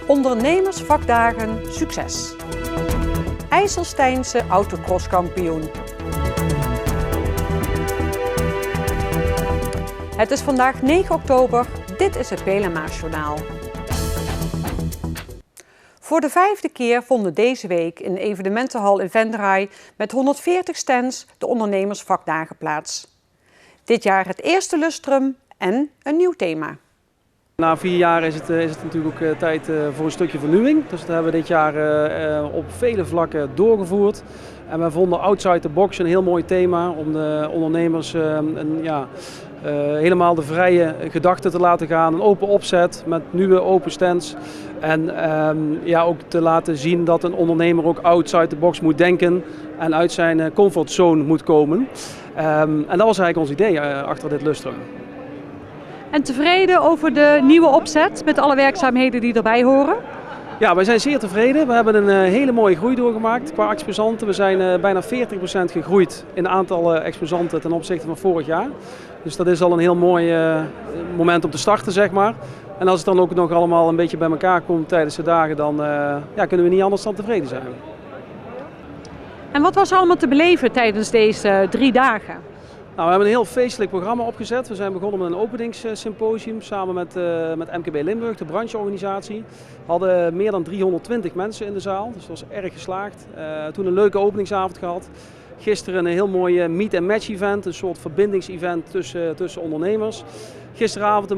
Ondernemersvakdagen succes. IJsselsteinse autocrosskampioen. Het is vandaag 9 oktober. Dit is het PLMA-journaal. Voor de 5e keer vonden deze week in de evenementenhal in Venray met 140 stands de ondernemersvakdagen plaats. Dit jaar het eerste lustrum en een nieuw thema. Na 4 jaar is het natuurlijk ook tijd voor een stukje vernieuwing. Dus dat hebben we dit jaar op vele vlakken doorgevoerd. En we vonden Outside the Box een heel mooi thema om de ondernemers helemaal de vrije gedachten te laten gaan. Een open opzet met nieuwe open stands. En ook te laten zien dat een ondernemer ook outside the box moet denken en uit zijn comfortzone moet komen. En dat was eigenlijk ons idee achter dit lustrum. En tevreden over de nieuwe opzet met alle werkzaamheden die erbij horen? Ja, wij zijn zeer tevreden. We hebben een hele mooie groei doorgemaakt qua exposanten. We zijn bijna 40% gegroeid in aantal exposanten ten opzichte van vorig jaar. Dus dat is al een heel mooi moment om te starten, zeg maar. En als het dan ook nog allemaal een beetje bij elkaar komt tijdens de dagen, dan kunnen we niet anders dan tevreden zijn. En wat was er allemaal te beleven tijdens deze 3 dagen? Nou, we hebben een heel feestelijk programma opgezet. We zijn begonnen met een openingssymposium samen met MKB Limburg, de brancheorganisatie. We hadden meer dan 320 mensen in de zaal, dus dat was erg geslaagd. Toen een leuke openingsavond gehad. Gisteren een heel mooi meet-and-match event, een soort verbindingsevent tussen ondernemers. Gisteravond een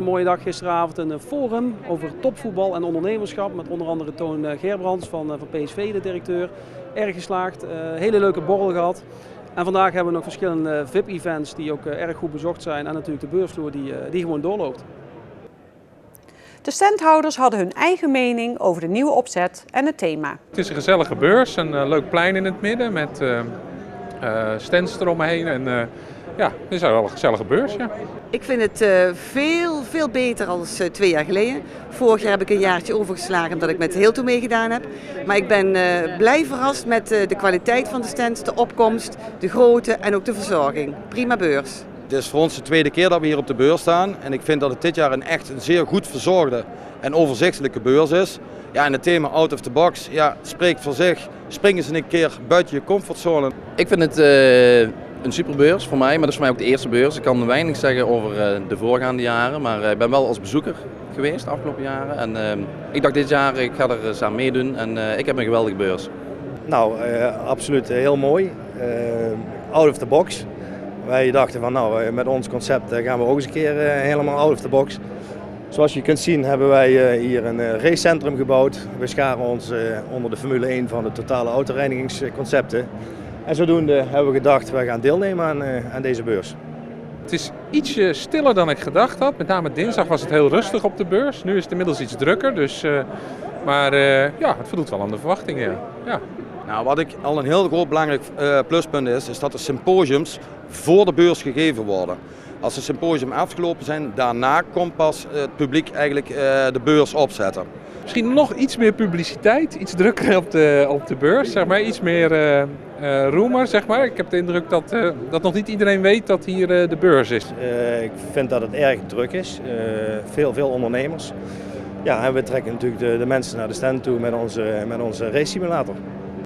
mooie dag gisteravond een forum over topvoetbal en ondernemerschap met onder andere Toon Gerbrands van PSV, de directeur. Erg geslaagd, hele leuke borrel gehad. En vandaag hebben we nog verschillende VIP-events die ook erg goed bezocht zijn en natuurlijk de beursvloer die gewoon doorloopt. De standhouders hadden hun eigen mening over de nieuwe opzet en het thema. Het is een gezellige beurs, een leuk plein in het midden met stands eromheen. En het is wel een gezellige beurs. Ja. Ik vind het veel beter dan 2 jaar geleden. Vorig jaar heb ik een jaartje overgeslagen omdat ik met Heeltoe meegedaan heb. Maar ik ben blij verrast met de kwaliteit van de stands, de opkomst, de grootte en ook de verzorging. Prima beurs. Het is voor ons de 2e keer dat we hier op de beurs staan. En ik vind dat het dit jaar een zeer goed verzorgde en overzichtelijke beurs is. Ja, en het thema out of the box spreekt voor zich. Spring eens een keer buiten je comfortzone. Ik vind het een superbeurs voor mij, maar dat is voor mij ook de eerste beurs. Ik kan weinig zeggen over de voorgaande jaren, maar ik ben wel als bezoeker geweest de afgelopen jaren. En ik dacht dit jaar, ik ga er eens aan meedoen en ik heb een geweldige beurs. Nou, absoluut heel mooi. Out of the box. Wij dachten van met ons concept gaan we ook eens een keer helemaal out of the box. Zoals je kunt zien hebben wij hier een racecentrum gebouwd. We scharen ons onder de Formule 1 van de totale autoreinigingsconcepten. En zodoende hebben we gedacht, wij gaan deelnemen aan deze beurs. Het is ietsje stiller dan ik gedacht had. Met name dinsdag was het heel rustig op de beurs. Nu is het inmiddels iets drukker, het voldoet wel aan de verwachtingen. Ja. Nou, wat ik al een heel groot belangrijk pluspunt is dat de symposiums voor de beurs gegeven worden. Als de symposium afgelopen zijn, daarna komt pas het publiek eigenlijk de beurs opzetten. Misschien nog iets meer publiciteit, iets drukker op de beurs, zeg maar, iets meer roemer, zeg maar. Ik heb de indruk dat nog niet iedereen weet dat hier de beurs is. Ik vind dat het erg druk is, veel ondernemers. Ja, en we trekken natuurlijk de mensen naar de stand toe met onze race simulator.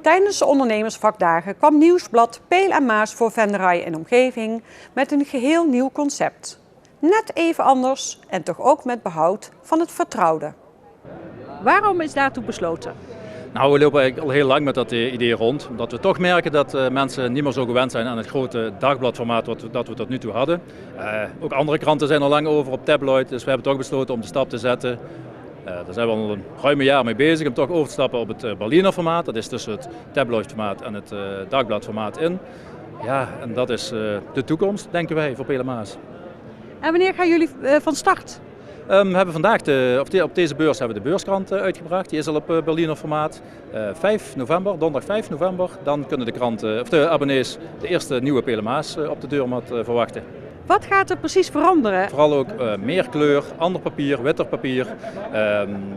Tijdens de ondernemersvakdagen kwam nieuwsblad Peel en Maas voor Venray en omgeving met een geheel nieuw concept. Net even anders en toch ook met behoud van het vertrouwde. Waarom is daartoe besloten? Nou, we lopen eigenlijk al heel lang met dat idee rond. Omdat we toch merken dat mensen niet meer zo gewend zijn aan het grote dagbladformaat dat we tot nu toe hadden. Ook andere kranten zijn er lang over op tabloid, dus we hebben toch besloten om de stap te zetten. Daar zijn we al een ruime jaar mee bezig om toch over te stappen op het Berliner formaat. Dat is tussen het tabloidformaat en het dagbladformaat in. Ja, en dat is de toekomst, denken wij, voor PLMA's. En wanneer gaan jullie van start? We hebben vandaag op deze beurs hebben we de beurskrant uitgebracht. Die is al op Berliner formaat. 5 november, donderdag 5 november, dan kunnen de abonnees de eerste nieuwe PLMA's op de deurmat verwachten. Wat gaat er precies veranderen? Vooral ook meer kleur, ander papier, witter papier. We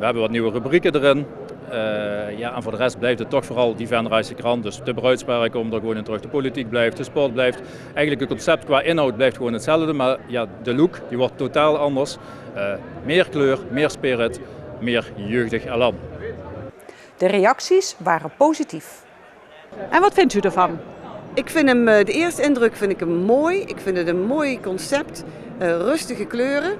hebben wat nieuwe rubrieken erin. En voor de rest blijft het toch vooral die Venrayse krant. Dus de bruidspaar komt er gewoon in terug. De politiek blijft, de sport blijft. Eigenlijk het concept qua inhoud blijft gewoon hetzelfde. Maar ja, de look die wordt totaal anders. Meer kleur, meer spirit, meer jeugdig elan. De reacties waren positief. En wat vindt u ervan? Ik vind hem, de eerste indruk vind ik hem mooi. Ik vind het een mooi concept. Rustige kleuren.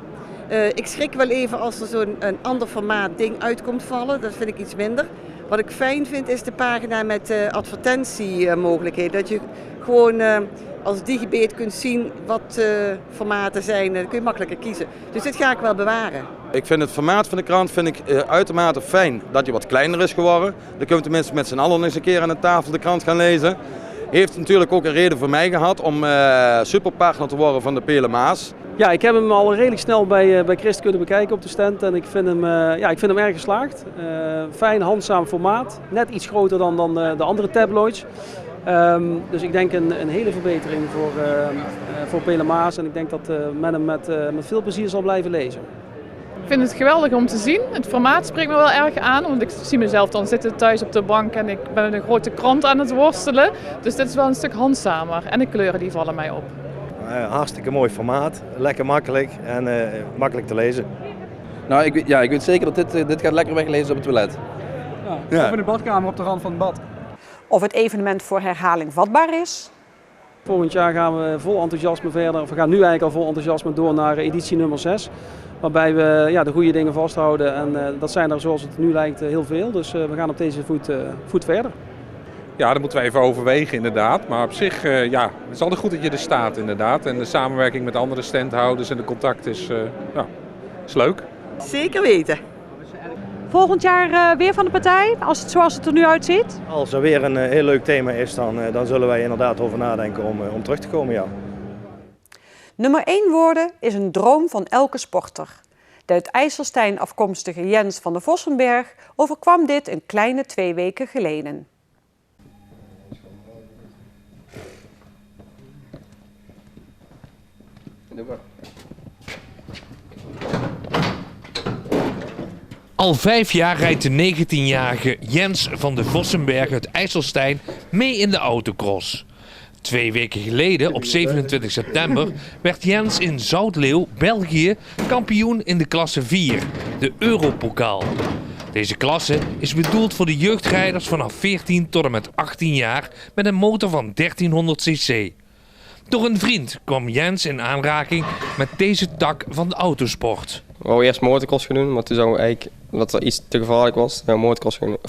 Ik schrik wel even als er zo'n ander formaat ding uitkomt vallen. Dat vind ik iets minder. Wat ik fijn vind is de pagina met advertentiemogelijkheden. Dat je gewoon als digibeet kunt zien wat formaten zijn. Dan kun je makkelijker kiezen. Dus dit ga ik wel bewaren. Ik vind het formaat van de krant uitermate fijn dat hij wat kleiner is geworden. Dan kunnen we tenminste met z'n allen eens een keer aan de tafel de krant gaan lezen. Heeft natuurlijk ook een reden voor mij gehad om superpartner te worden van de Peel en Maas. Ja, ik heb hem al redelijk snel bij Christ kunnen bekijken op de stand en ik vind hem erg geslaagd. Fijn, handzaam formaat, net iets groter dan de andere tabloids. Dus ik denk een hele verbetering voor Peel en Maas en ik denk dat men hem met veel plezier zal blijven lezen. Ik vind het geweldig om te zien. Het formaat spreekt me wel erg aan, want ik zie mezelf dan zitten thuis op de bank en ik ben met een grote krant aan het worstelen. Dus dit is wel een stuk handzamer en de kleuren die vallen mij op. Hartstikke mooi formaat, lekker makkelijk en makkelijk te lezen. Nou, ik weet zeker dat dit gaat lekker weglezen op het toilet. Ja. Of in de badkamer op de rand van het bad. Of het evenement voor herhaling vatbaar is? Volgend jaar gaan we vol enthousiasme verder, of we gaan nu eigenlijk al vol enthousiasme door naar editie nummer 6. Waarbij we de goede dingen vasthouden en dat zijn er zoals het nu lijkt heel veel. Dus we gaan op deze voet verder. Ja, dat moeten we even overwegen inderdaad. Maar op zich het is altijd goed dat je er staat inderdaad. En de samenwerking met andere standhouders en de contact is leuk. Zeker weten. Volgend jaar weer van de partij, zoals het er nu uitziet? Als er weer een heel leuk thema is, dan zullen wij inderdaad over nadenken om terug te komen, ja. Nummer 1 worden is een droom van elke sporter. De uit IJsselstein afkomstige Jens van de Vossenberg overkwam dit een kleine 2 weken geleden. Al 5 jaar rijdt de 19-jarige Jens van de Vossenberg uit IJsselstein mee in de autocross. 2 weken geleden, op 27 september, werd Jens in Zoutleeuw, België, kampioen in de klasse 4, de Europokaal. Deze klasse is bedoeld voor de jeugdrijders vanaf 14 tot en met 18 jaar met een motor van 1300 cc. Door een vriend kwam Jens in aanraking met deze tak van de autosport. We wouden eerst motocross gaan doen, maar toen zouden we eigenlijk, omdat dat iets te gevaarlijk was,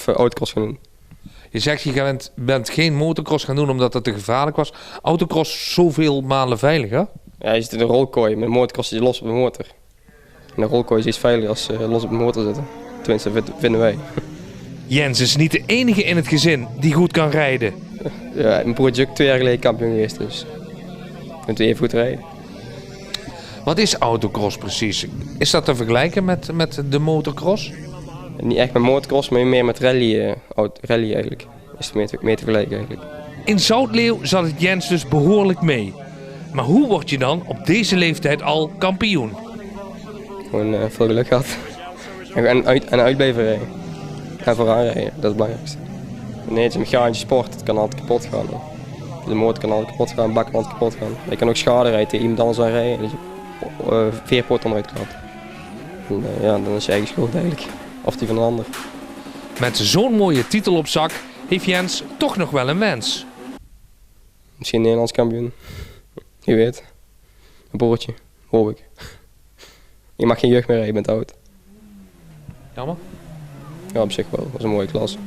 autocross gaan doen. Je zegt je bent geen motocross gaan doen omdat het te gevaarlijk was. Autocross zoveel malen veiliger? Ja, je zit in een rolkooi, met een motocross zit je los op de motor. En een rolkooi is iets veiliger als los op de motor zitten. Tenminste, vinden wij. Jens is niet de enige in het gezin die goed kan rijden. Ja, mijn broertje is ook 2 jaar geleden kampioen geweest, dus kunt u even goed rijden. Wat is autocross precies? Is dat te vergelijken met de motocross? Niet echt met motocross, maar meer met rally eigenlijk. Is het mee te vergelijken eigenlijk. In Zoutleeuw zat het Jens dus behoorlijk mee. Maar hoe word je dan op deze leeftijd al kampioen? Gewoon veel geluk gehad. En uit blijven rijden. En vooraan rijden, dat is het belangrijkste. Nee, het is een mechanische sport, het kan altijd kapot gaan. De motor kan altijd kapot gaan, de bak kan altijd kapot gaan. Je kan ook schade rijden tegen iemand anders aan rijden en dat je veerpoot onderuit klapt. Dan is je eigen schuld eigenlijk. Of die van een ander. Met zo'n mooie titel op zak heeft Jens toch nog wel een wens. Misschien Nederlands kampioen. Je weet. Een broertje, hoop ik. Je mag geen jeugd meer rijden, je bent oud. Jammer? Ja, op zich wel. Dat is een mooie klas.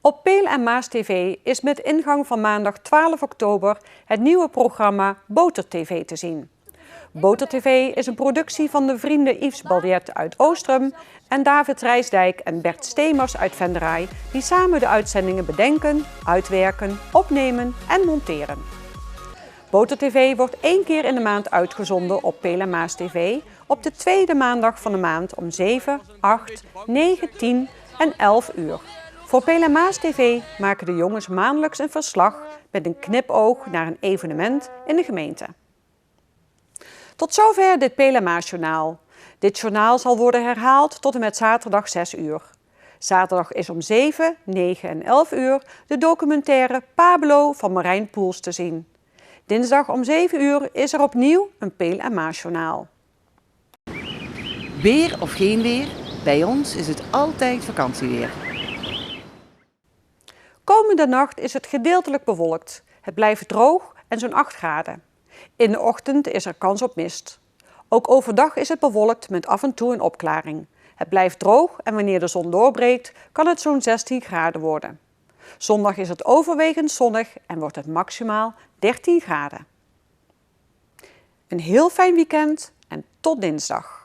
Op Peel en Maas TV is met ingang van maandag 12 oktober het nieuwe programma Boter TV te zien. Boter TV is een productie van de vrienden Yves Baljet uit Oostrum en David Rijsdijk en Bert Stemers uit Venray, die samen de uitzendingen bedenken, uitwerken, opnemen en monteren. Boter TV wordt 1 keer in de maand uitgezonden op Peel en Maas TV op de 2e maandag van de maand om 7, 8, 9, 10 en 11 uur. Voor Peel & Maas TV maken de jongens maandelijks een verslag met een knipoog naar een evenement in de gemeente. Tot zover dit Peel & Maas journaal. Dit journaal zal worden herhaald tot en met zaterdag 6 uur. Zaterdag is om 7, 9 en 11 uur de documentaire Pablo van Marijn Poels te zien. Dinsdag om 7 uur is er opnieuw een Peel & Maas journaal. Weer of geen weer, bij ons is het altijd vakantieweer. Komende nacht is het gedeeltelijk bewolkt. Het blijft droog en zo'n 8 graden. In de ochtend is er kans op mist. Ook overdag is het bewolkt met af en toe een opklaring. Het blijft droog en wanneer de zon doorbreekt kan het zo'n 16 graden worden. Zondag is het overwegend zonnig en wordt het maximaal 13 graden. Een heel fijn weekend en tot dinsdag.